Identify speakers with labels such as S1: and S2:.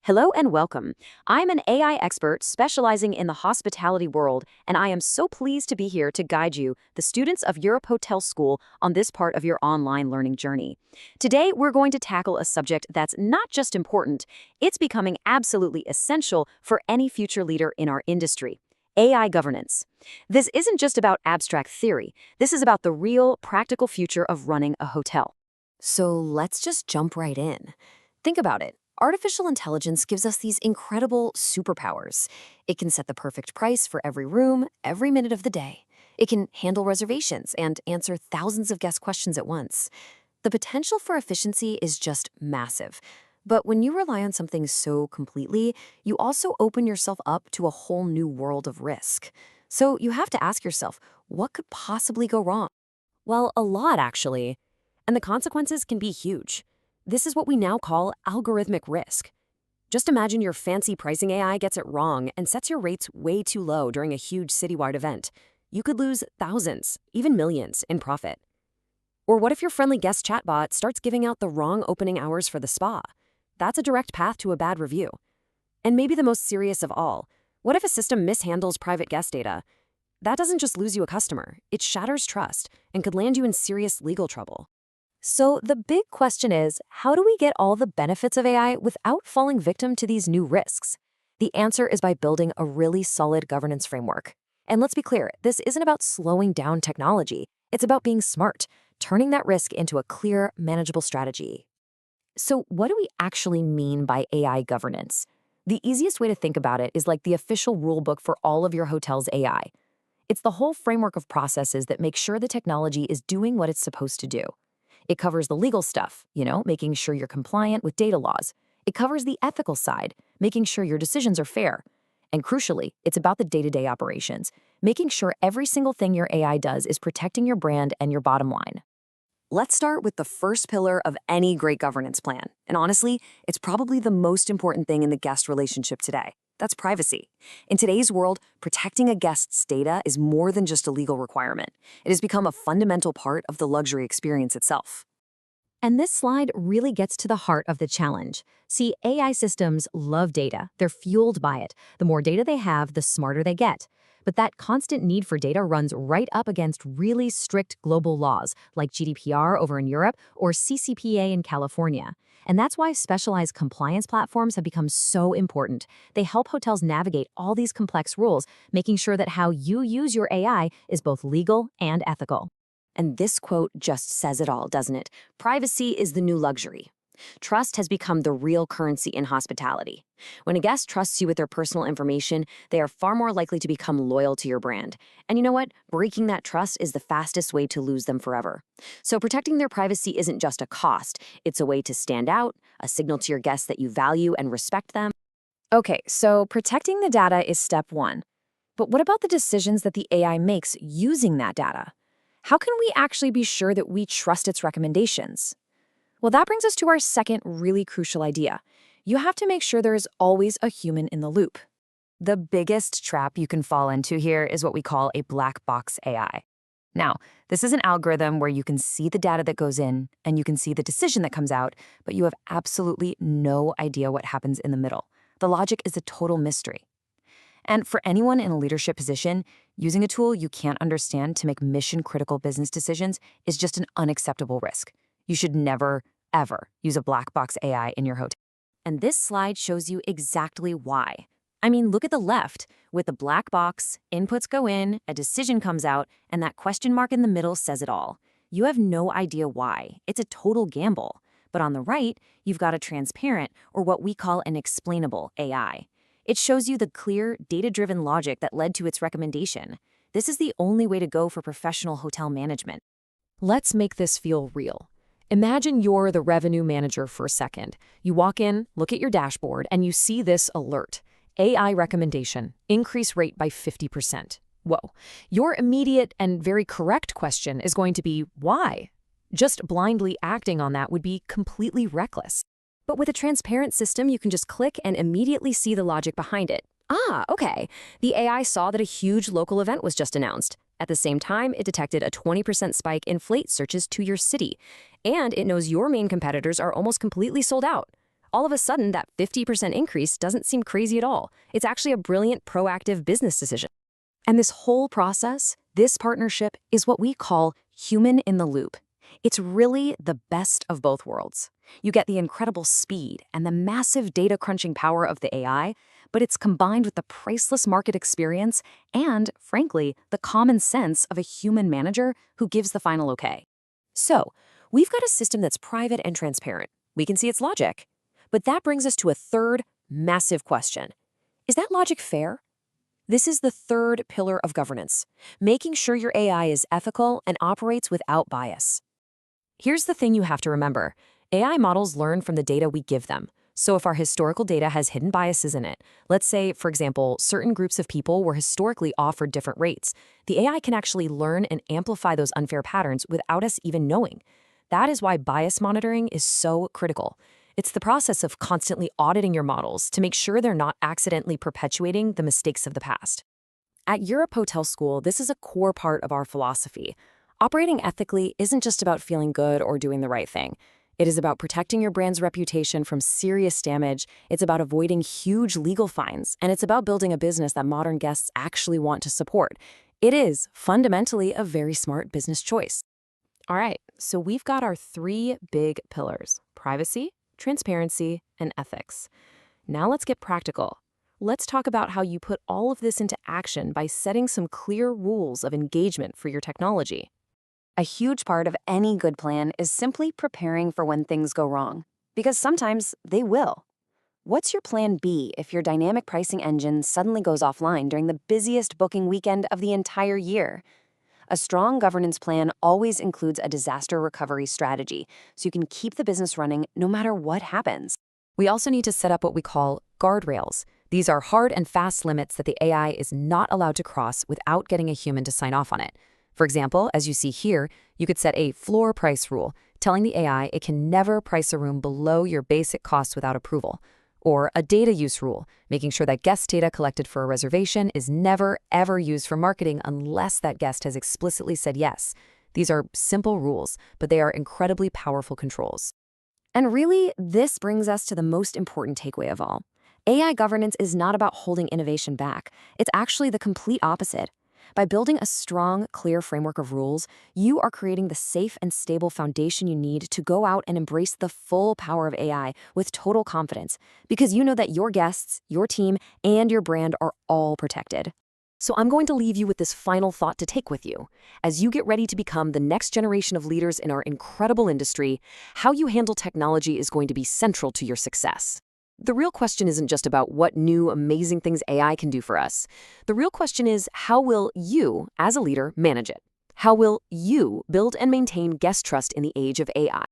S1: Hello and welcome. I'm an AI expert specializing in the hospitality world, and I am so pleased to be here to guide you, the students of Europe Hotel School, on this part of your online learning journey. Today, we're going to tackle a subject that's not just important, it's becoming absolutely essential for any future leader in our industry. AI governance. This isn't just about abstract theory. This is about the real, practical future of running a hotel. So let's just jump right in. Think about it. Artificial intelligence gives us these incredible superpowers. It can set the perfect price for every room, every minute of the day. It can handle reservations and answer thousands of guest questions at once. The potential for efficiency is just massive. But when you rely on something so completely, you also open yourself up to a whole new world of risk. So you have to ask yourself, what could possibly go wrong? Well, a lot, actually. And the consequences can be huge. This is what we now call algorithmic risk. Just imagine your fancy pricing AI gets it wrong and sets your rates way too low during a huge citywide event. You could lose thousands, even millions, in profit. Or what if your friendly guest chatbot starts giving out the wrong opening hours for the spa? That's a direct path to a bad review. And maybe the most serious of all, what if a system mishandles private guest data? That doesn't just lose you a customer, it shatters trust and could land you in serious legal trouble. So the big question is, how do we get all the benefits of AI without falling victim to these new risks? The answer is by building a really solid governance framework. And let's be clear, this isn't about slowing down technology. It's about being smart, turning that risk into a clear, manageable strategy. So what do we actually mean by AI governance? The easiest way to think about it is like the official rulebook for all of your hotel's AI. It's the whole framework of processes that make sure the technology is doing what it's supposed to do. It covers the legal stuff, making sure you're compliant with data laws. It covers the ethical side, making sure your decisions are fair. And crucially, it's about the day-to-day operations, making sure every single thing your AI does is protecting your brand and your bottom line. Let's start with the first pillar of any great governance plan. And honestly, it's probably the most important thing in the guest relationship today. That's privacy. In today's world, protecting a guest's data is more than just a legal requirement. It has become a fundamental part of the luxury experience itself. And this slide really gets to the heart of the challenge. See, AI systems love data. They're fueled by it. The more data they have, the smarter they get. But that constant need for data runs right up against really strict global laws, like GDPR over in Europe or CCPA in California. And that's why specialized compliance platforms have become so important. They help hotels navigate all these complex rules, making sure that how you use your AI is both legal and ethical. And this quote just says it all, doesn't it? Privacy is the new luxury. Trust has become the real currency in hospitality. When a guest trusts you with their personal information, they are far more likely to become loyal to your brand. And you know what? Breaking that trust is the fastest way to lose them forever. So protecting their privacy isn't just a cost. It's a way to stand out, a signal to your guests that you value and respect them. Okay, so protecting the data is step one. But what about the decisions that the AI makes using that data? How can we actually be sure that we trust its recommendations? Well, that brings us to our second really crucial idea. You have to make sure there is always a human in the loop. The biggest trap you can fall into here is what we call a black box AI. Now, this is an algorithm where you can see the data that goes in and you can see the decision that comes out, but you have absolutely no idea what happens in the middle. The logic is a total mystery. And for anyone in a leadership position, using a tool you can't understand to make mission-critical business decisions is just an unacceptable risk. You should never, ever use a black box AI in your hotel. And this slide shows you exactly why. I mean, look at the left. With the black box, inputs go in, a decision comes out, and that question mark in the middle says it all. You have no idea why. It's a total gamble. But on the right, you've got a transparent, or what we call an explainable AI. It shows you the clear, data-driven logic that led to its recommendation. This is the only way to go for professional hotel management. Let's make this feel real. Imagine you're the revenue manager for a second. You walk in, look at your dashboard, and you see this alert. AI recommendation, increase rate by 50%. Whoa. Your immediate and very correct question is going to be, why? Just blindly acting on that would be completely reckless. But with a transparent system, you can just click and immediately see the logic behind it. Ah, okay. The AI saw that a huge local event was just announced. At the same time, it detected a 20% spike in flight searches to your city. And it knows your main competitors are almost completely sold out. all of a sudden that 50% increase doesn't seem crazy at all. It's actually a brilliant, proactive business decision. And this whole process, this partnership, is what we call human in the loop. It's really the best of both worlds. You get the incredible speed and the massive data crunching power of the AI, but it's combined with the priceless market experience and, frankly, the common sense of a human manager who gives the final okay. So, we've got a system that's private and transparent. We can see its logic. But that brings us to a third massive question. Is that logic fair? This is the third pillar of governance, making sure your AI is ethical and operates without bias. Here's the thing you have to remember. AI models learn from the data we give them. So if our historical data has hidden biases in it, let's say, for example, certain groups of people were historically offered different rates, the AI can actually learn and amplify those unfair patterns without us even knowing. That is why bias monitoring is so critical. It's the process of constantly auditing your models to make sure they're not accidentally perpetuating the mistakes of the past. At Europe Hotel School, this is a core part of our philosophy. Operating ethically isn't just about feeling good or doing the right thing. It is about protecting your brand's reputation from serious damage, it's about avoiding huge legal fines, and it's about building a business that modern guests actually want to support. It is, fundamentally, a very smart business choice. All right, so we've got our three big pillars: privacy, transparency, and ethics. Now let's get practical. Let's talk about how you put all of this into action by setting some clear rules of engagement for your technology. A huge part of any good plan is simply preparing for when things go wrong, because sometimes they will. What's your plan B if your dynamic pricing engine suddenly goes offline during the busiest booking weekend of the entire year? A strong governance plan always includes a disaster recovery strategy, so you can keep the business running no matter what happens. We also need to set up what we call guardrails. These are hard and fast limits that the AI is not allowed to cross without getting a human to sign off on it. For example, as you see here, you could set a floor price rule, telling the AI it can never price a room below your basic cost without approval. Or a data use rule, making sure that guest data collected for a reservation is never, ever used for marketing unless that guest has explicitly said yes. These are simple rules, but they are incredibly powerful controls. And really, this brings us to the most important takeaway of all. AI governance is not about holding innovation back. It's actually the complete opposite. By building a strong, clear framework of rules, you are creating the safe and stable foundation you need to go out and embrace the full power of AI with total confidence, because you know that your guests, your team, and your brand are all protected. So I'm going to leave you with this final thought to take with you. As you get ready to become the next generation of leaders in our incredible industry, how you handle technology is going to be central to your success. The real question isn't just about what new, amazing things AI can do for us. The real question is, how will you, as a leader, manage it? How will you build and maintain guest trust in the age of AI?